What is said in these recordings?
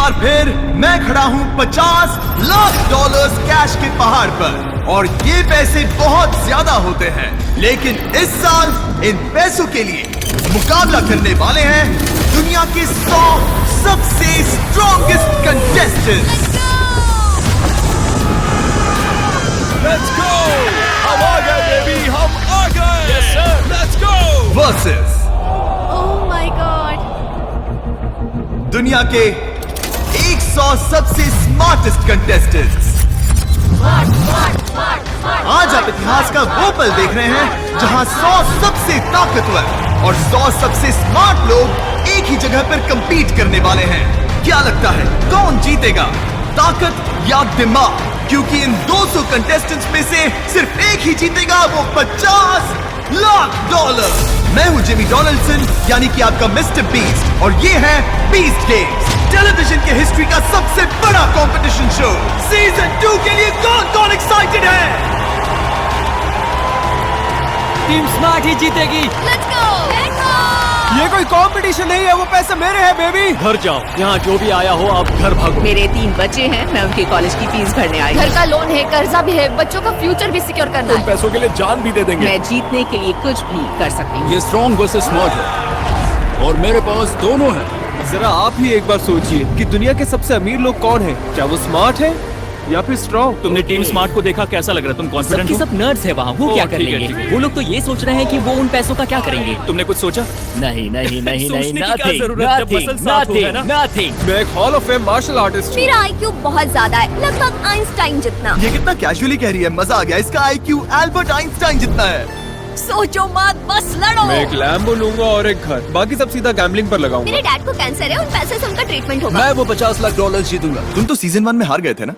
बार फिर मैं खड़ा हूँ 50 लाख डॉलर्स कैश के पहाड़ पर और ये पैसे बहुत ज्यादा होते हैं, लेकिन इस साल इन पैसों के लिए मुकाबला करने वाले हैं दुनिया के 100 सबसे स्ट्रॉन्गेस्ट कंटेस्टेंट्स। Let's go! हम आ गए बेबी, हम आ गए। Yes sir, let's go! Versus oh my God, दुनिया के 100 सबसे स्मार्टेस्ट कंटेस्टेंट्स। आज आप इतिहास का वो पल देख रहे हैं जहां 100 सबसे ताकतवर और 100 सबसे स्मार्ट लोग एक ही जगह पर कंपीट करने वाले हैं। क्या लगता है कौन जीतेगा, ताकत या दिमाग? क्योंकि इन 200 कंटेस्टेंट्स में से सिर्फ एक ही जीतेगा, वो 50 लाख डॉलर। मैं हूं जिमी डोनाल्डसन, यानी कि आपका मिस्टर बीस्ट, और ये है बीस्ट गेम्स, टेलीविजन के हिस्ट्री का सबसे बड़ा कंपटीशन शो। सीजन 2 के लिए कौन एक्साइटेड है? टीम स्मार्ट ही जीतेगी। Let's go. ये कोई कंपटीशन नहीं है, वो पैसे मेरे हैं बेबी। घर जाओ, यहाँ जो भी आया हो आप घर भागो। मेरे 3 बच्चे हैं, मैं उनके कॉलेज की फीस भरने आई। घर का लोन है, कर्जा भी है, बच्चों का फ्यूचर भी सिक्योर करना उन है। पैसों के लिए जान भी दे देंगे। मैं जीतने के लिए कुछ भी कर सकती हूँ। ये स्ट्रॉन्ग वर्सेस स्मार्ट है और मेरे पास दोनों हैं। जरा आप ही एक बार सोचिए कि दुनिया के सबसे अमीर लोग कौन हैं? क्या वो स्मार्ट है या फिर स्ट्रॉन्ग? तुमने टीम स्मार्ट को देखा, कैसा लग रहा है? तुम कॉन्फिडेंट सबके हो? सब नर्ड्स है वहाँ, वो क्या कर ठीक है, लेंगे? ठीक है। वो लोग तो ये सोच रहे हैं कि वो उन पैसों का क्या करेंगे। तुमने कुछ सोचा? नहीं नहीं नहीं नहीं, सोचने की क्या जरूरत है? जब मसल साथ हो, है ना? नथिंग। मैं एक hall of fame martial artist हूँ। मेरा IQ बहुत ज्यादा है, लगभग आइंस्टाइन जितना। ये कितना कैजुअली कह रही है, मजा आ गया। इसका IQ एल्बर्ट आइंस्टाइन जितना है। सोचो मत, बस लड़ो। मैं एक लैम्बो लूंगा और एक घर, बाकी सब सीधा गैम्बलिंग पर लगाऊंगा। मेरे डैड को कैंसर है, उन पैसे से उनका ट्रीटमेंट होगा। मैं वो 50 लाख डॉलर जीतूंगा। तुम तो सीजन 1 में हार गए थे ना?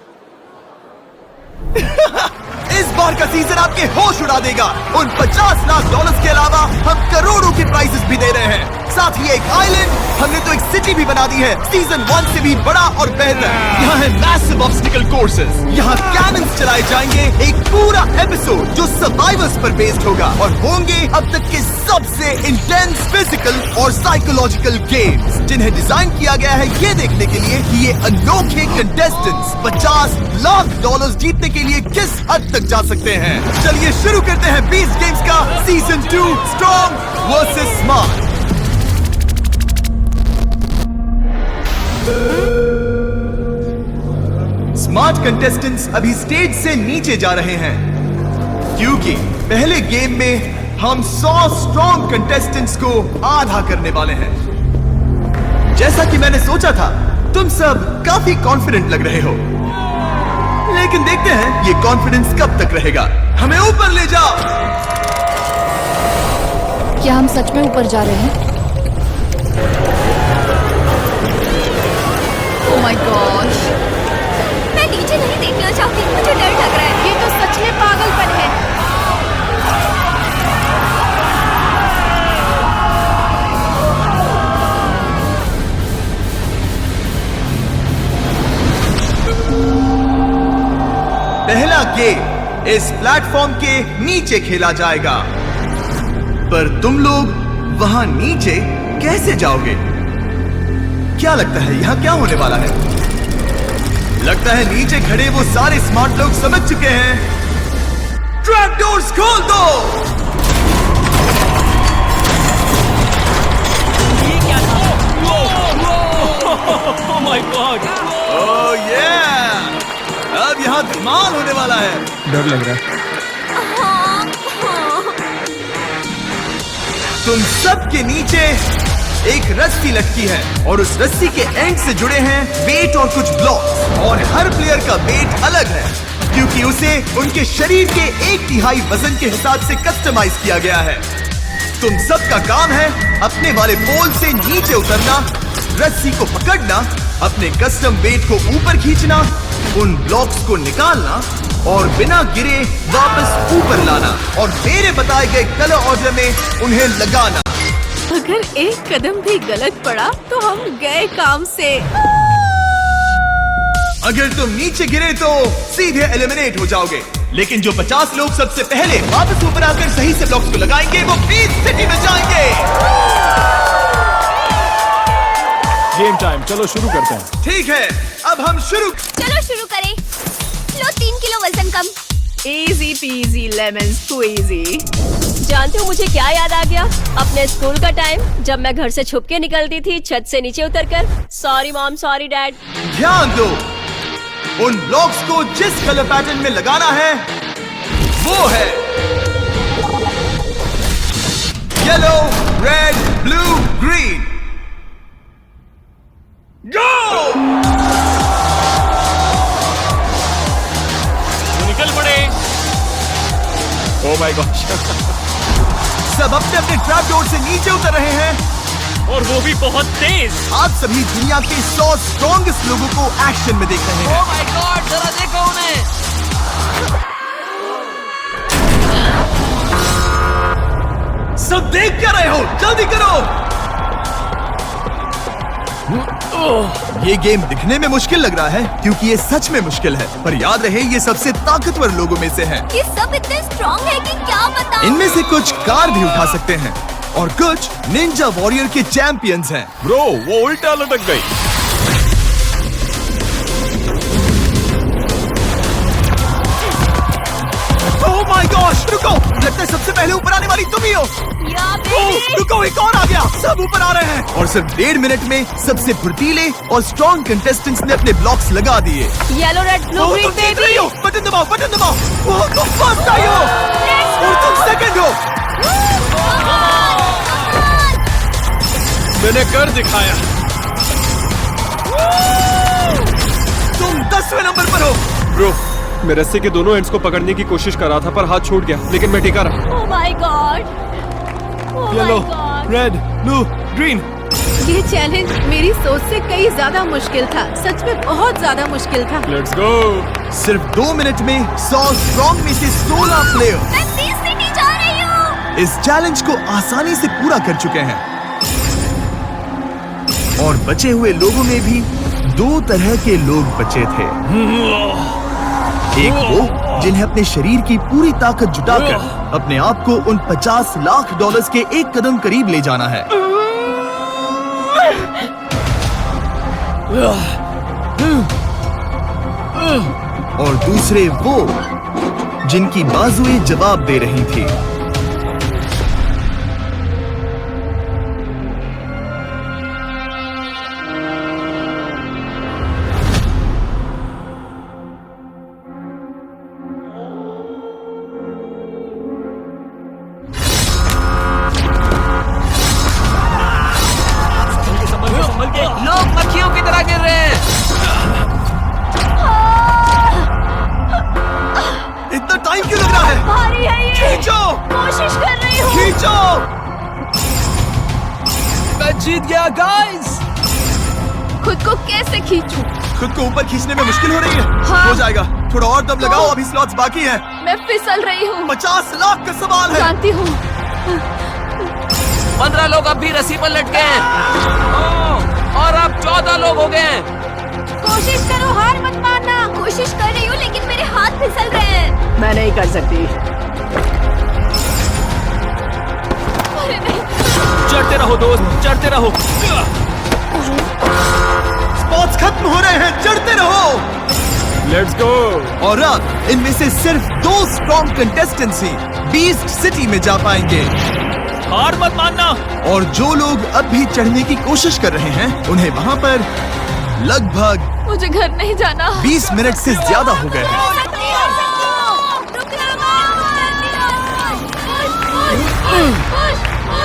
इस बार का सीजन आपके होश उड़ा देगा। उन 50 लाख डॉलर्स के अलावा हम करोड़ों के प्राइजेस भी दे रहे हैं। साथ ही एक आइलैंड, हमने तो एक सिटी भी बना दी है, सीजन 1 से भी बड़ा और बेहतर। यहाँ है मैसिव ऑब्स्टिकल कोर्सेज, यहाँ कैनन्स चलाए जाएंगे, एक पूरा एपिसोड जो सर्वाइवर्स पर बेस्ड होगा, और होंगे अब तक के सबसे इंटेंस फिजिकल और साइकोलॉजिकल गेम्स, जिन्हें डिजाइन किया गया है ये देखने के लिए कि ये अनोखे कंटेस्टेंट्स 50 लाख डॉलर्स जीतने के लिए किस हद तक जा सकते हैं। चलिए शुरू करते हैं बीस्ट गेम्स का season 2, strong versus smart. Smart contestants अभी स्टेज से नीचे जा रहे हैं, क्योंकि पहले गेम में हम 100 स्ट्रॉन्ग कंटेस्टेंट्स को आधा करने वाले हैं। जैसा कि मैंने सोचा था, तुम सब काफी कॉन्फिडेंट लग रहे हो, लेकिन देखते हैं ये कॉन्फिडेंस कब तक रहेगा। हमें ऊपर ले जाओ। क्या हम सच में ऊपर जा रहे हैं? ओह माय गॉश, मैं नीचे नहीं देखना चाहती, मुझे डर लग रहा है। ये तो सच में पागलपन है। पहला गेम इस प्लेटफॉर्म के नीचे खेला जाएगा, पर तुम लोग वहां नीचे कैसे जाओगे? क्या लगता है यहाँ क्या होने वाला है? लगता है नीचे खड़े वो सारे स्मार्ट लोग समझ चुके हैं। ट्रैप डोर्स खोल दो। ये क्या था? Oh my God! ओह ये अब यहाँ धमाल होने वाला है। डर लग रहा है। तुम सबके नीचे एक रस्सी लटकी है और उस रस्सी के एंड से जुड़े हैं वेट और कुछ ब्लॉक्स, और हर प्लेयर का वेट अलग है क्योंकि उसे उनके शरीर के 1/3 वजन के हिसाब से कस्टमाइज किया गया है। तुम सबका काम है अपने वाले पोल से नीचे उतरना, रस्सी को पकड़ना, अपने कस्टम वेट को ऊपर खींचना, उन ब्लॉक्स को निकालना और बिना गिरे वापस ऊपर लाना, और मेरे बताए गए कलर ऑर्डर में उन्हें लगाना। अगर एक कदम भी गलत पड़ा तो हम गए काम से। अगर तुम नीचे गिरे तो सीधे एलिमिनेट हो जाओगे, लेकिन जो 50 लोग सबसे पहले वापस ऊपर आकर सही से ब्लॉक्स को लगाएंगे वो बीस्ट सिटी में जाएंगे। गेम टाइम, चलो शुरू करते हैं। ठीक है, अब हम शुरू। चलो शुरू करें। लो 3 किलो वजन कम। Easy peasy lemon squeezy. जानते हो मुझे क्या याद आ गया? अपने स्कूल का टाइम, जब मैं घर से छुप के निकलती थी छत से नीचे उतरकर। Sorry mom, sorry dad. ध्यान दो, उन ब्लॉक्स को जिस कलर पैटर्न में लगाना है वो है येलो, रेड, ब्लू, ग्रीन। गो! निकल पड़े। Oh my God. सब अपने अपने ट्रैप डोर से नीचे उतर रहे हैं और वो भी बहुत तेज। आप सभी दुनिया के 100 स्ट्रॉन्गेस्ट लोगों को एक्शन में देख रहे हैं। माय गॉड, जरा देखो उन्हें। सब देख क्या रहे हो? जल्दी करो। ये गेम दिखने में मुश्किल लग रहा है क्योंकि ये सच में मुश्किल है, पर याद रहे ये सबसे ताकतवर लोगों में से है। ये सब इतने स्ट्रॉन्ग है कि क्या बताऊं। इनमें से कुछ कार भी उठा सकते हैं और कुछ निंजा वॉरियर के चैंपियंस हैं। ब्रो, वो उल्टा लटक गई। ओह माय गॉश, रुको, लगता है सबसे पहले ऊपर आने वाली तुम ही हो। ओह, रुको, एक और आ गया। सब ऊपर आ रहे हैं और सिर्फ 1.5 मिनट में सबसे फुर्तीले और स्ट्रॉन्ग कंटेस्टेंट्स ने अपने ब्लॉक्स लगा दिए। येलो, रेड, ब्लू, ओह, ग्रीन तुम जीत बेबी। रही हो। बटन दबाओ, बटन दबाओ। ओह, तुम फर्स्ट आई हो और तुम सेकंड हो। मैंने कर दिखाया। तुम 10वें नंबर पर हो। ब्रो, मैं रस्सी के दोनों एंड्स को पकड़ने की कोशिश कर रहा था पर हाथ छूट गया, लेकिन मैं टिका रहा। Oh my God, oh my yellow, God. Red, blue, green. ये चैलेंज मेरी सोच से कई ज्यादा मुश्किल था। सच में बहुत ज्यादा मुश्किल था। Let's go. सिर्फ 2 मिनट में 100 स्ट्रॉन्ग में से 16 प्लेयर मैं 30 सिटी जा रही हूँ। इस चैलेंज को आसानी से पूरा कर चुके हैं और बचे हुए लोगों में भी 2 तरह के लोग बचे थे। एक वो जिन्हें अपने शरीर की पूरी ताकत जुटाकर अपने आप को उन $50 लाख के एक कदम करीब ले जाना है, और दूसरे वो जिनकी बाजुएं जवाब दे रही थी। लोग मक्खियों की तरह गिर रहे हैं। इतना टाइम क्यों लग रहा है? भारी है ये। खींचो, कोशिश कर रही हूँ। खींचो। मैं जीत गया गाइस। खुद को कैसे खींचूं? खुद को ऊपर खींचने में मुश्किल हो रही है। हाँ। हो जाएगा, थोड़ा और दम लगाओ, अभी स्लॉट्स बाकी हैं। मैं फिसल रही हूँ। 50 लाख का सवाल है। जानती हूँ। 15 लोग अब भी रस्सी पर लटके हैं और अब 14 लोग हो गए हैं। कोशिश करो, हार मत मानना। कोशिश कर रही हूँ लेकिन मेरे हाथ फिसल रहे हैं। मैं नहीं कर सकती। अरे नहीं। चढ़ते रहो दोस्त, चढ़ते रहो। स्पॉट्स खत्म हो रहे हैं, चढ़ते रहो। Let's go. और अब इनमें से सिर्फ 2 स्ट्रॉन्ग कंटेस्टेंट्स ही बीस्ट सिटी में जा पाएंगे। हार मत मानना। और जो लोग अब भी चढ़ने की कोशिश कर रहे हैं उन्हें वहाँ पर लगभग मुझे घर नहीं जाना। 20 मिनट से ज्यादा हो गए हैं।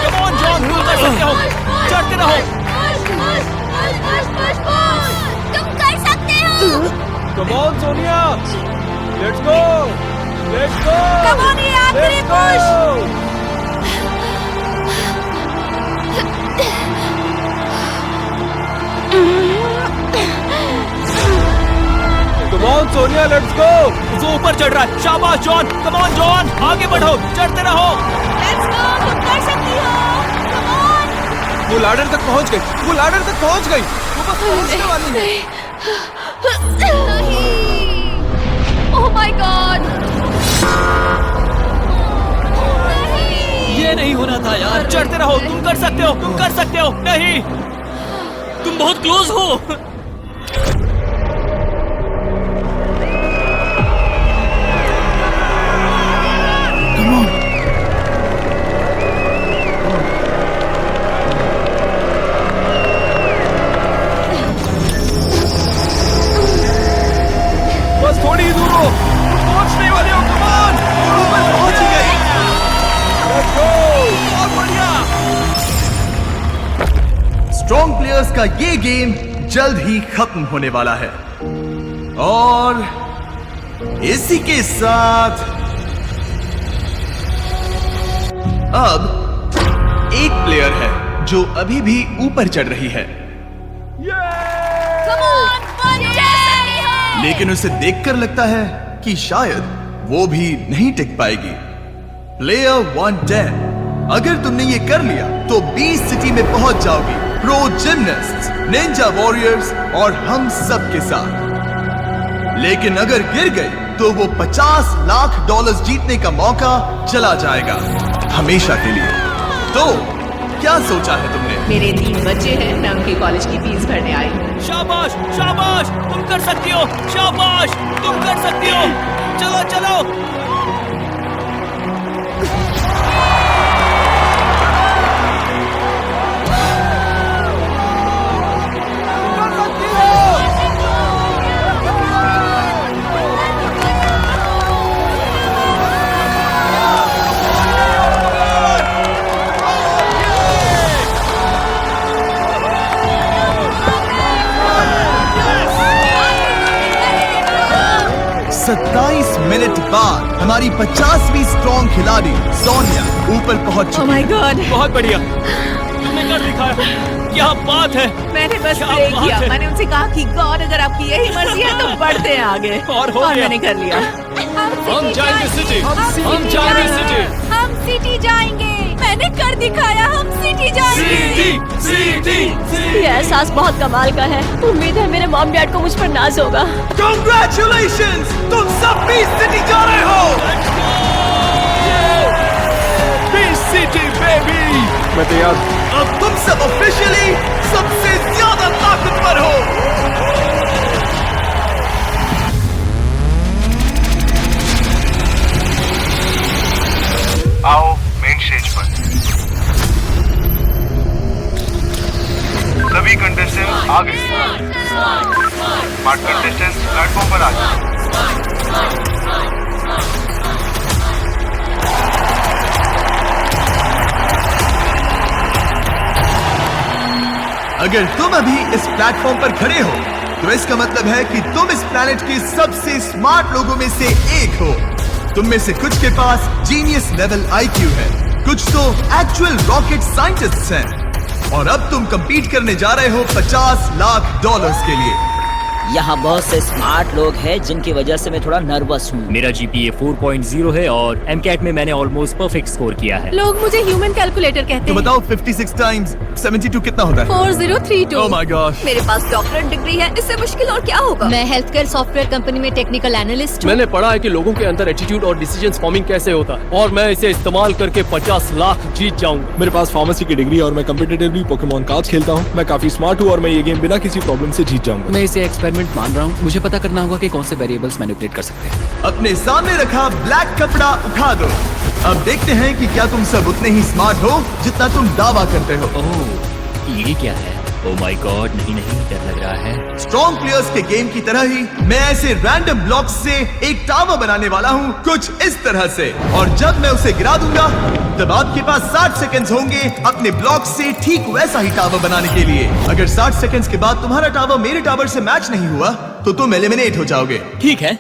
Come on, John, तुम कर सकते हो। चढ़ते रहो। तुम कर सकते हो। Come on Sonia, let's go, let's go. Come on, ये आखिरी push। Come on Sonia, let's go. वो ऊपर चढ़ रहा है। शाबाश जॉन, कम ऑन जॉन, आगे बढ़ो, चढ़ते रहो। Let's go, तुम कर सकती हो। Come on। वो लैडर तक पहुंच गई, वो लैडर तक पहुंच गई। वो बस पहुंचने वाली है। Oh my God। ये नहीं होना था यार। चढ़ते रहो, तुम कर सकते हो, तुम कर सकते हो। नहीं, तुम बहुत क्लोज हो। बस थोड़ी ही दूर हो, पहुंचने वाले हो। कम ऑन, ऊपर पहुंच ही गई। Let's go. बहुत बढ़िया। स्ट्रॉन्ग प्लेयर्स का ये गेम जल्द ही खत्म होने वाला है और इसी के साथ अब एक प्लेयर है जो अभी भी ऊपर चढ़ रही है, लेकिन उसे देखकर लगता है कि शायद वो भी नहीं टिक पाएगी। प्लेयर 110, अगर तुमने ये कर लिया तो 20 सिटी में पहुंच जाओगी प्रो जिमनास्ट, निंजा वॉरियर्स और हम सब के साथ। लेकिन अगर गिर गई तो वो $50 लाख जीतने का मौका चला जाएगा हमेशा के लिए। तो क्या सोचा है तुमने? मेरे 3 बच्चे हैं, मैं उनके कॉलेज की फीस भरने आई हूँ। शाबाश शाबाश, तुम कर सकती हो। शाबाश, तुम कर सकती हो। चलो चलो। मिनट बाद हमारी 50वीं स्ट्रॉन्ग खिलाड़ी सोनिया ऊपर पहुंच ओह चुकी माय है। गॉड, बहुत बढ़िया, तुमने कर दिखाया। क्या बात है। मैंने बस क्या प्रे बात किया। है। मैंने उनसे कहा कि गॉड अगर आपकी यही मर्जी है तो बढ़ते हैं आगे, और हो गया। मैंने कर लिया। हम जाएंगे सिटी, हम जाएंगे सिटी। हम सिटी जाएंगे। मैंने कर दिखाया, हम सिटी जाएंगे। ये एहसास बहुत कमाल का है। उम्मीद है मेरे मॉम डैड को मुझ पर नाज होगा। Congratulations! तुम सब 20 सिटी जा रहे हो। City baby. मैं तैयार। अब तुम सब ऑफिशियली सबसे ज्यादा ताकतवर हो। आओ मेन स्टेज पर। सभी कंटेस्टेंट आ गए। स्मार्ट कंटेस्टेंट प्लेटफॉर्म पर आ जाए। अगर तुम अभी इस प्लेटफॉर्म पर खड़े हो तो इसका मतलब है कि तुम इस प्लेनेट के सबसे स्मार्ट लोगों में से एक हो। तुम में से कुछ के पास जीनियस लेवल IQ है, कुछ तो एक्चुअल रॉकेट साइंटिस्ट्स हैं, और अब तुम compete करने जा रहे हो $50 लाख के लिए। यहाँ बहुत से स्मार्ट लोग हैं जिनकी वजह से मैं थोड़ा नर्वस हूँ। मेरा GPA 4.0 है और MCAT में मैंने ऑलमोस्ट परफेक्ट स्कोर किया है। लोग मुझे ह्यूमन कैलकुलेटर कहते तो हैं। बताओ 56 टाइम्स 72 कितना होता है? 4032। Oh my gosh! मेरे पास डॉक्टरेट डिग्री है, इससे मुश्किल और क्या होगा। मैं हेल्थ केयर सॉफ्टवेयर कंपनी में टेक्निकल एनालिस्ट हूँ। मैंने पढ़ा है कि लोगों के अंदर एटीट्यूड और डिसीजन फॉर्मिंग कैसे होता है, और मैं इसे इस्तेमाल करके 50 लाख जीत जाऊंगा। मेरे पास फार्मेसी की डिग्री और मैं कम्पिटिटिवली पोकेमॉन कार्ड्स खेलता हूँ। मैं काफी स्मार्ट हूँ और मैं ये गेम बिना किसी प्रॉब्लम से जीत जाऊंगा। मैं इसे एक्सपेरिमेंट मान रहा हूँ। मुझे पता करना होगा कि कौन से वेरिएबल्स मैनिपुलेट कर सकते हैं। अपने सामने रखा ब्लैक कपड़ा उठा दो। अब देखते हैं कि क्या तुम सब उतने ही स्मार्ट हो जितना तुम दावा करते हो। ओह, ये क्या है? ओह माय गॉड, नहीं डर लग रहा है। स्ट्रॉन्ग प्लेयर्स के गेम की तरह ही मैं ऐसे रैंडम ब्लॉक्स से एक टावर बनाने वाला हूँ, कुछ इस तरह से, और जब मैं उसे गिरा दूंगा तब आपके पास 60 सेकंड्स होंगे अपने ब्लॉक से ठीक वैसा ही टावर बनाने के लिए। अगर 60 सेकंड्स के बाद तुम्हारा टावर मेरे टावर से मैच नहीं हुआ तो तुम एलिमिनेट हो जाओगे। ठीक है,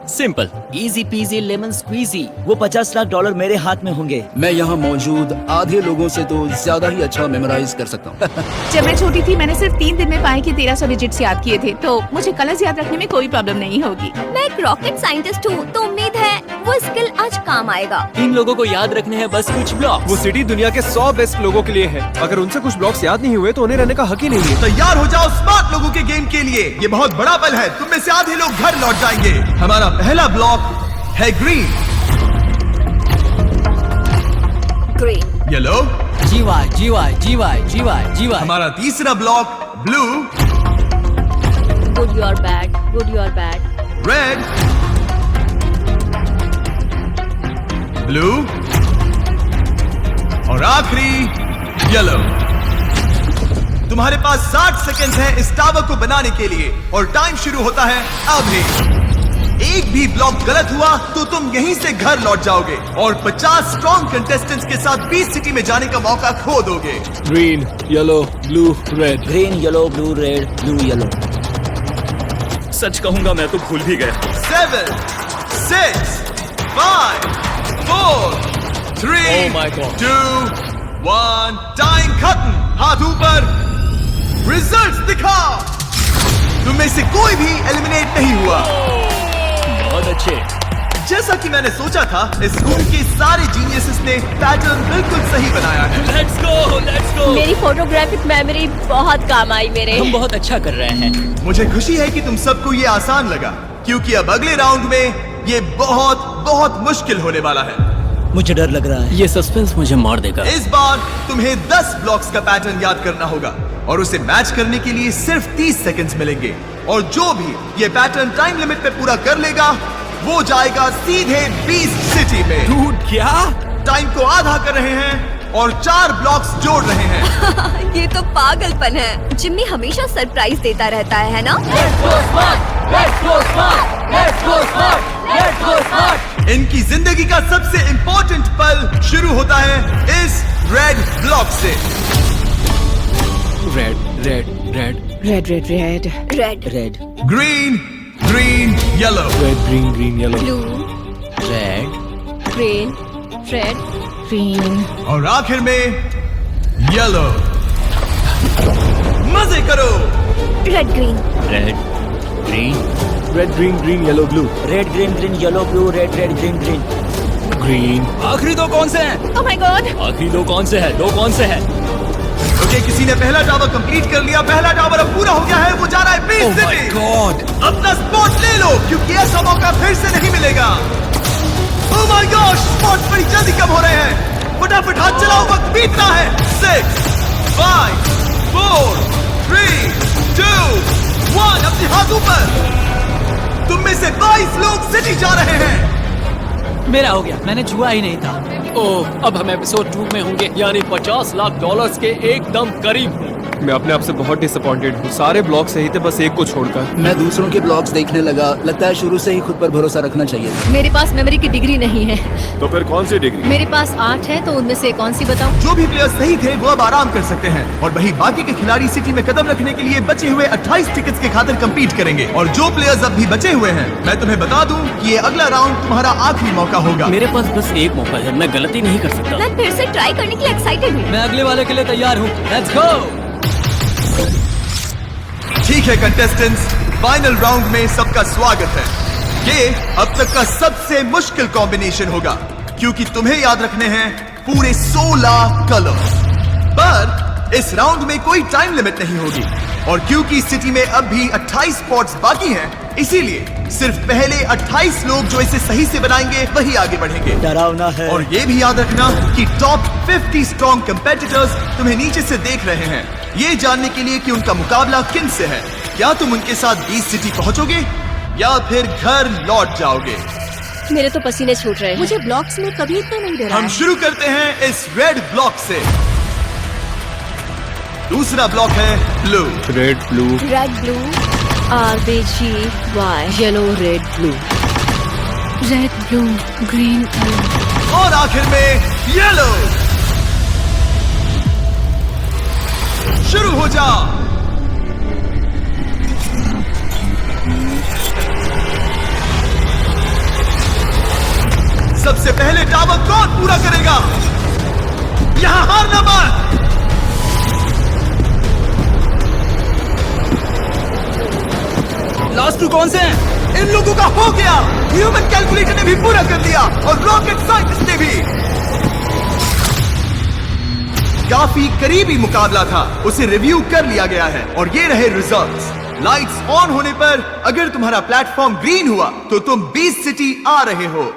simple. Easy peasy lemon squeezy. वो $50 लाख मेरे हाथ में होंगे। मैं यहाँ मौजूद आधे लोगों से तो ज्यादा ही अच्छा मेमोराइज कर सकता हूँ। जब मैं छोटी थी मैंने सिर्फ 3 दिन में पाई के 1300 डिजिट्स याद किए थे, तो मुझे कलर्स याद रखने में कोई प्रॉब्लम नहीं होगी। मैं एक रॉकेट साइंटिस्ट हूँ, तो उम्मीद है वो स्किल आज काम आएगा। इन लोगों को याद रखने हैं बस कुछ ब्लॉक। वो सिटी दुनिया के 100 बेस्ट लोगों के लिए है। अगर उनसे कुछ ब्लॉक्स याद नहीं हुए तो उन्हें रहने का हक ही नहीं है। तैयार हो जाओ स्मार्ट लोगों के गेम के लिए। ये बहुत बड़ा पल है, तुम में से आधे लोग घर लौट जाएंगे। हमारा पहला ब्लॉक है ग्रीन, ग्रीन, येलो, जीवाय जीवाय जीवाय जीवाय जीवाय। हमारा तीसरा block blue, good your bad, good your bad. Red, blue और आखिरी येलो। तुम्हारे पास 60 सेकंड्स हैं इस टावर को बनाने के लिए और टाइम शुरू होता है अभी। एक भी ब्लॉक गलत हुआ तो तुम यहीं से घर लौट जाओगे और 50 स्ट्रॉन्ग कंटेस्टेंट्स के साथ 20 सिटी में जाने का मौका खो दोगे। Green, yellow, blue, red. Green, yellow, blue, red, blue, yellow. सच कहूंगा मैं तो भूल भी गया। 7, 6, 5, 4, 3, Oh my God. 2, 1, टाइम खत्म। हाथ ऊपर, रिजल्ट्स दिखाओ। तुम में से कोई भी एलिमिनेट नहीं हुआ। बहुत अच्छे। जैसा कि मैंने सोचा था, इस रूम के सारे जीनियसेस ने पैटर्न बिल्कुल सही बनाया है। Let's go, let's go. मेरी फोटोग्राफिक मेमोरी बहुत काम आई मेरे। हम बहुत अच्छा कर रहे हैं। मुझे खुशी है कि तुम सबको ये आसान लगा, क्योंकि अब अगले राउंड में ये बहुत बहुत मुश्किल होने वाला है। मुझे डर लग रहा है। ये सस्पेंस मुझे मार देगा। इस बार तुम्हें 10 ब्लॉक्स का पैटर्न याद करना होगा और उसे मैच करने के लिए सिर्फ 30 सेकंड्स मिलेंगे और जो भी ये पैटर्न टाइम लिमिट पे पूरा कर लेगा वो जाएगा सीधे बीस्ट सिटी में। डूड क्या? टाइम को आधा कर रहे हैं और 4 ब्लॉक्स जोड़ रहे हैं। ये तो पागलपन है। जिम्मी हमेशा सरप्राइज देता रहता है ना? इनकी जिंदगी का सबसे इंपॉर्टेंट पल शुरू होता है इस रेड ब्लॉक से। Red, red, red, red red red red, red, green, green, yellow, red, green, green, yellow, blue, red, green, red, green. और आखिर में येलो। मजे करो। Red, green, red, green, red, green, green, yellow, blue, red, green, green, yellow, blue, red, red, green, green. Green. आखिरी दो कौन से हैं? Oh my God. आखिरी दो कौन से हैं? दो कौन से हैं? ओके, किसी ने पहला टावर कंप्लीट कर लिया। पहला टावर अब पूरा हो गया है। वो जा रहा है बीस्ट सिटी। गॉड। अपना स्पॉट ले लो, क्योंकि ऐसा मौका फिर से नहीं मिलेगा। ओह माय गॉड, स्पॉट बड़ी जल्दी कम हो रहे हैं। फटाफट हाथ चलाओ, वक्त बीत रहा है। 6, 5, 4, 3, 2, 1, अपने हाथ ऊपर। तुम में से 22 लोग सिटी जा रहे हैं। मेरा हो गया, मैंने छुआ ही नहीं था। ओह, अब हम एपिसोड 2 में होंगे, यानी $50 लाख के एकदम करीब हूँ। मैं अपने आप से बहुत डिसअपॉइंटेड हूँ। सारे ब्लॉग सही थे, बस एक को छोड़कर। मैं दूसरों के ब्लॉग्स देखने लगा। लगता है शुरू से ही खुद पर भरोसा रखना चाहिए। मेरे पास मेमोरी की डिग्री नहीं है। तो फिर कौन सी डिग्री? मेरे पास 8 है, तो उनमें से कौन सी बताऊं? जो भी प्लेयर्स सही थे वो अब आराम कर सकते हैं और वही बाकी के खिलाड़ी सिटी में कदम रखने के लिए बचे हुए 28 टिकट्स के खातिर कम्पीट करेंगे। और जो प्लेयर्स अब भी बचे हुए हैं, मैं तुम्हें बता दूं कि ये अगला राउंड तुम्हारा आखिरी मौका होगा। मेरे पास बस एक मौका है, मैं गलती नहीं कर सकता। मैं फिर से ट्राई करने के लिए एक्साइटेड हूँ। मैं अगले वाले के लिए तैयार हूँ। Let's go. ठीक है कंटेस्टेंट्स, फाइनल राउंड में सबका स्वागत है। ये अब तक का सबसे मुश्किल कॉम्बिनेशन होगा, क्योंकि तुम्हें याद रखने हैं पूरे 16 कलर्स। पर इस राउंड में कोई टाइम लिमिट नहीं होगी और क्योंकि सिटी में अब भी 28 स्पॉट्स बाकी हैं, इसीलिए सिर्फ पहले 28 लोग जो इसे सही से बनाएंगे वही आगे बढ़ेंगे। डरावना है। और ये भी याद रखना कि टॉप 50 स्ट्रॉन्ग कंपेटिटर्स तुम्हें नीचे से देख रहे हैं, ये जानने के लिए कि उनका मुकाबला किन से है। क्या तुम उनके साथ 20 सिटी पहुंचोगे या फिर घर लौट जाओगे? मेरे तो पसीने छूट रहे हैं। मुझे ब्लॉक्स में कभी इतना नहीं डरा हम है। शुरू करते हैं इस रेड ब्लॉक से। दूसरा ब्लॉक है blue. Red, blue, red, blue, RBGY, yellow, red, blue, red, blue, green, yellow. और आखिर में येलो। शुरू हो जा। सबसे पहले टावर कौन पूरा करेगा? यहां हारना मत। लास्ट टू कौन से हैं? इन लोगों का हो गया। ह्यूमन कैलकुलेटर ने भी पूरा कर दिया और रॉकेट साइंटिस्ट ने भी। काफी करीबी मुकाबला था, उसे रिव्यू कर लिया गया है और ये रहे रिजल्ट्स। लाइट्स ऑन होने पर अगर तुम्हारा प्लेटफॉर्म ग्रीन हुआ तो तुम 20 सिटी आ रहे हो।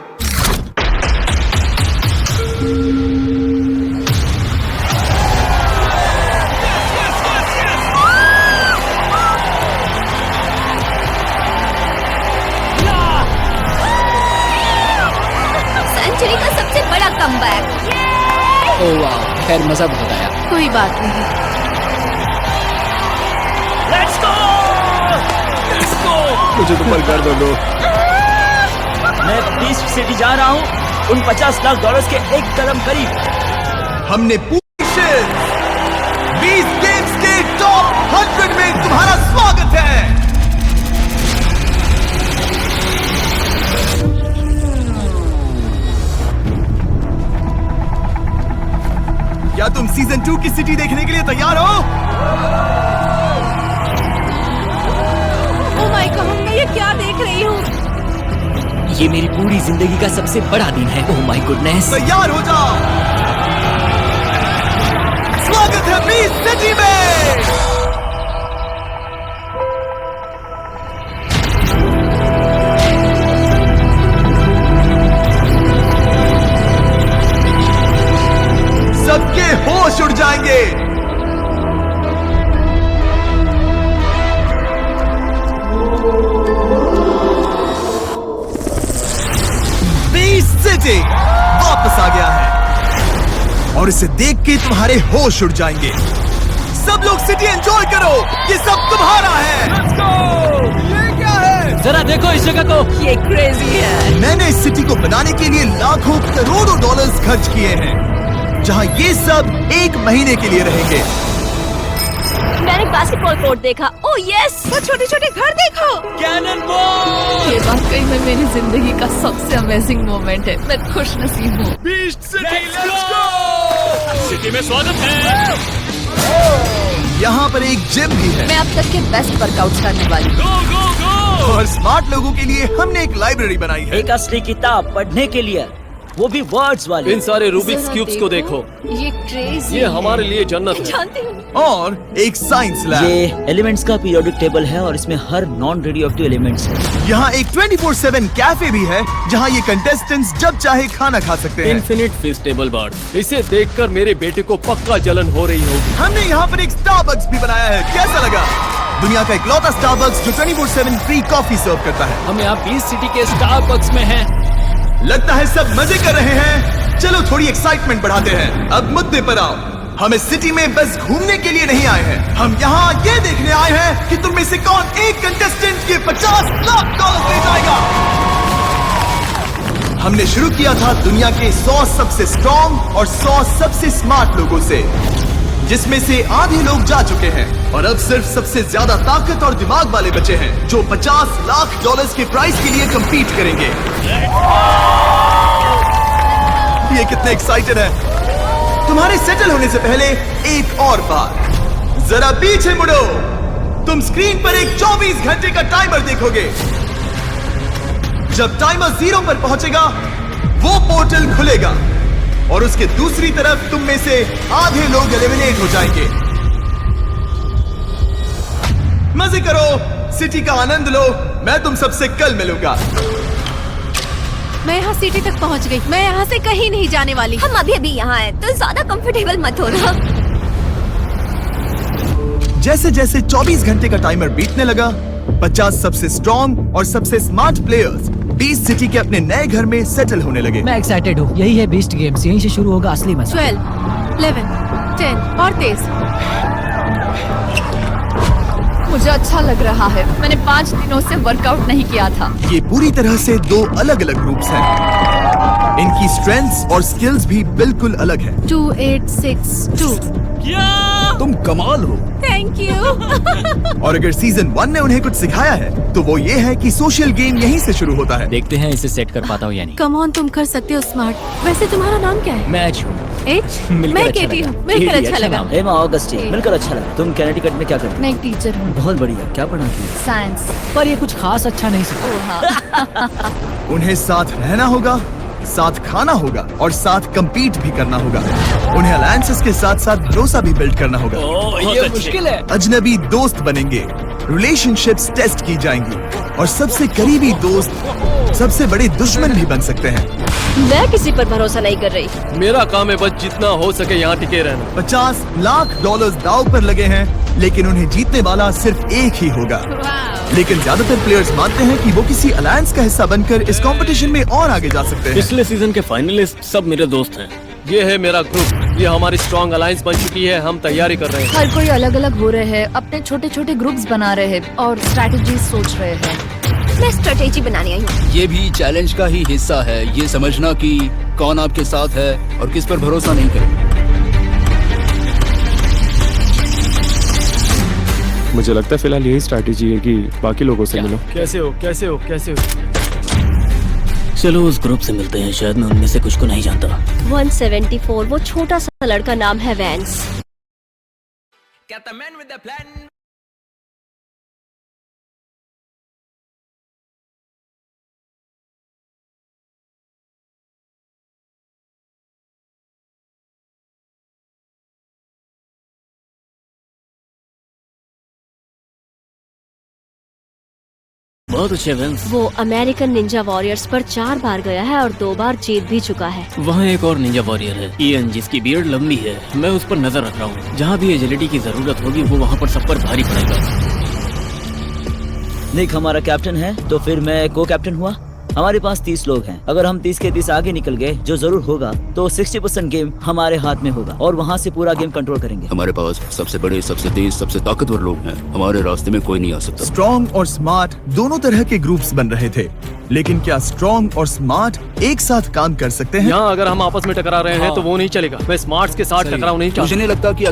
कमबैक। ओह वाह, खैर मजा बहुत आया। कोई बात नहीं। मुझे तो पर कर दो। मैं बीस्ट सिटी जा रहा हूँ, उन 50 लाख डॉलर्स के एक कदम करीब। हमने पूरी 20 गेम्स के टॉप 100 में तुम्हारा स्वागत है। क्या तुम सीजन 2 की सिटी देखने के लिए तैयार हो? ओह माय गॉड, मैं ये क्या देख रही हूँ? ये मेरी पूरी जिंदगी का सबसे बड़ा दिन है। Oh my goodness. तैयार हो जाओ, स्वागत है बीस्ट सिटी में। सबके होश उड़ जाएंगे। बीस्ट सिटी वापस आ गया है और इसे देख के तुम्हारे होश उड़ जाएंगे। सब लोग सिटी एंजॉय करो, ये सब तुम्हारा है। ये क्या है? जरा देखो इस जगह को। ये क्रेजी है। मैंने इस सिटी को बनाने के लिए लाखों करोड़ों डॉलर्स खर्च किए हैं, जहां ये सब 1 महीने के लिए रहेंगे। मैंने बास्केटबॉल कोर्ट देखा। ओह यस, वो छोटे छोटे घर देखो। Cannon ball. ये वाकई में मेरी जिंदगी का सबसे अमेजिंग मोमेंट है। मैं खुश नसीब हूँ। सिटी में स्वागत है। यहाँ पर एक जिम भी है मैं अब तक के बेस्ट वर्कआउट्स करने वाली हूँ। गो गो गो। और स्मार्ट लोगों के लिए हमने एक लाइब्रेरी बनाई है। एक असली किताब पढ़ने के लिए, वो भी वर्ड्स वाली। इन सारे रूबिक्स जरा क्यूब्स को देखो। ये क्रेजी। ये हमारे लिए जन्नत है। जानती हूँ। और एक साइंस लैब। ये एलिमेंट्स का पीरियोडिक टेबल है और इसमें हर नॉन रेडियोएक्टिव एलिमेंट्स है। यहाँ एक 24/7 कैफे भी है, जहाँ ये कंटेस्टेंट्स जब चाहे खाना खा सकते हैं। इन्फिनिट फेस्टेबल बार, इसे देखकर मेरे बेटे को पक्का जलन हो रही होगी। हमने यहाँ पर एक स्टारबक्स भी बनाया है, कैसा लगा? दुनिया का इकलौता स्टारबक्स जो 24/7 फ्री कॉफी सर्व करता है। हम यहाँ बीस्ट सिटी के स्टारबक्स में हैं। लगता है सब मजे कर रहे हैं। चलो थोड़ी एक्साइटमेंट बढ़ाते हैं। अब मुद्दे पर आओ। हम इस सिटी में बस घूमने के लिए नहीं आए हैं, हम यहाँ ये देखने आए हैं कि तुम में से कौन एक कंटेस्टेंट के 50 लाख डॉलर ले जाएगा। हमने शुरू किया था दुनिया के 100 सबसे स्ट्रॉन्ग और 100 सबसे स्मार्ट लोगों से, जिसमें से आधे लोग जा चुके हैं और अब सिर्फ सबसे ज्यादा ताकत और दिमाग वाले बचे हैं, जो 50 लाख डॉलर्स के प्राइस के लिए compete करेंगे। ये कितने एक्साइटेड है। तुम्हारे सेटल होने से पहले एक और बात, जरा पीछे मुड़ो। तुम स्क्रीन पर एक 24 घंटे का टाइमर देखोगे। जब टाइमर 0 पर पहुंचेगा, वो पोर्टल खुलेगा और उसके दूसरी तरफ तुम में से आधे लोग एलिमिनेट हो जाएंगे। मजे करो, सिटी का आनंद लो। मैं तुम सबसे कल मिलूंगा। मैं यहाँ सिटी तक पहुँच गई। मैं यहाँ से कहीं नहीं जाने वाली। हम अभी अभी यहाँ हैं, तो ज्यादा कंफर्टेबल मत होना। जैसे जैसे 24 घंटे का टाइमर बीतने लगा, 50 सबसे स्ट्रॉन्ग और सबसे स्मार्ट प्लेयर्स बीस्ट सिटी के अपने नए घर में सेटल होने लगे। मैं एक्साइटेड हूँ। यही है बीस्ट गेम्स, यहीं से शुरू होगा असली मजा। 12, 11, 10 और तेज। मुझे अच्छा लग रहा है। मैंने 5 दिनों से वर्कआउट नहीं किया था। ये पूरी तरह से 2 अलग अलग ग्रुप्स हैं। इनकी स्ट्रेंथ्स और स्किल्स भी बिल्कुल अलग है। 2, 8, 6, 2। तुम कमाल हो। Thank you. और अगर सीजन 1 ने उन्हें कुछ सिखाया है, तो वो ये है कि सोशल गेम यहीं से शुरू होता है। देखते हैं इसे सेट कर पाता हूँ या नहीं। कम ऑन, तुम कर सकते हो स्मार्ट। वैसे तुम्हारा नाम क्या है? मैं एच हूँ। एच? मिलकर मैं अच्छा केटी लगा। हूँ। मिलकर केटी, अच्छा अच्छा लगा। नाम। एमा ऑगस्टीन, मिलकर अच्छा लगा। तुम कैनेडिकट में क्या कर रहे हो? मैं एक टीचर हूँ। बहुत बढ़िया। क्या पढ़ाती हो? साइंस। पर ये कुछ खास अच्छा नहीं सिखा। उन्हें साथ रहना होगा, साथ खाना होगा और साथ compete भी करना होगा। उन्हें अलायंसेस के साथ साथ भरोसा भी बिल्ड करना होगा। ये मुश्किल है। अजनबी दोस्त बनेंगे, रिलेशनशिप्स टेस्ट की जाएंगी और सबसे करीबी दोस्त सबसे बड़े दुश्मन भी बन सकते हैं। मैं किसी पर भरोसा नहीं कर रही। मेरा काम है बस जितना हो सके यहाँ टिके रहना। 50 लाख डॉलर्स दांव पर लगे हैं, लेकिन उन्हें जीतने वाला सिर्फ एक ही होगा। वाह। लेकिन ज्यादातर प्लेयर्स मानते हैं कि वो किसी अलायंस का हिस्सा बनकर इस कंपटीशन में और आगे जा सकते हैं। पिछले सीजन के फाइनलिस्ट सब मेरे दोस्त हैं। ये है मेरा ग्रुप, ये हमारी स्ट्रॉन्ग अलायंस बन चुकी है, हम तैयारी कर रहे हैं। हर कोई अलग अलग हो रहे हैं, अपने छोटे छोटे ग्रुप्स बना रहे हैं और स्ट्रैटेजी सोच रहे हैं। मैं स्ट्रेटेजी बनाने आई हूँ। ये भी चैलेंज का ही हिस्सा है, ये समझना कि कौन आपके साथ है और किस पर भरोसा नहीं करें। मुझे लगता है फिलहाल यही स्ट्रैटेजी है कि बाकी लोगों से मिलो। कैसे हो कैसे हो कैसे हो? चलो उस ग्रुप से मिलते हैं, शायद मैं उनमें से कुछ को नहीं जानता। 174, वो छोटा सा लड़का नाम है वैंस। बहुत अच्छे वेंस। वो अमेरिकन निंजा वॉरियर्स पर 4 बार गया है और 2 बार जीत भी चुका है। वहाँ एक और निंजा वॉरियर है, इयन, जिसकी बियर्ड लंबी है। मैं उस पर नजर रख रहा हूँ। जहाँ भी एजिलिटी की जरूरत होगी वो वहाँ पर सब पर भारी पड़ेगा। निक हमारा कैप्टन है, तो फिर मैं को कैप्टन हुआ। हमारे पास 30 लोग हैं। अगर हम 30 के 30 आगे निकल गए, जो जरूर होगा, तो 60% गेम हमारे हाथ में होगा और वहाँ से पूरा गेम कंट्रोल करेंगे। हमारे पास सबसे बड़े, सबसे तेज, सबसे ताकतवर लोग हैं। हमारे रास्ते में कोई नहीं आ सकता। स्ट्रॉन्ग और स्मार्ट दोनों तरह के ग्रुप्स बन रहे थे, लेकिन क्या स्ट्रॉन्ग और स्मार्ट एक साथ काम कर सकते हैं? यहाँ अगर हम आपस में टकरा रहे हैं तो वो नहीं चलेगा। मैं स्मार्ट्स के साथ टकराव नहीं चाहता। मुझे नहीं लगता कि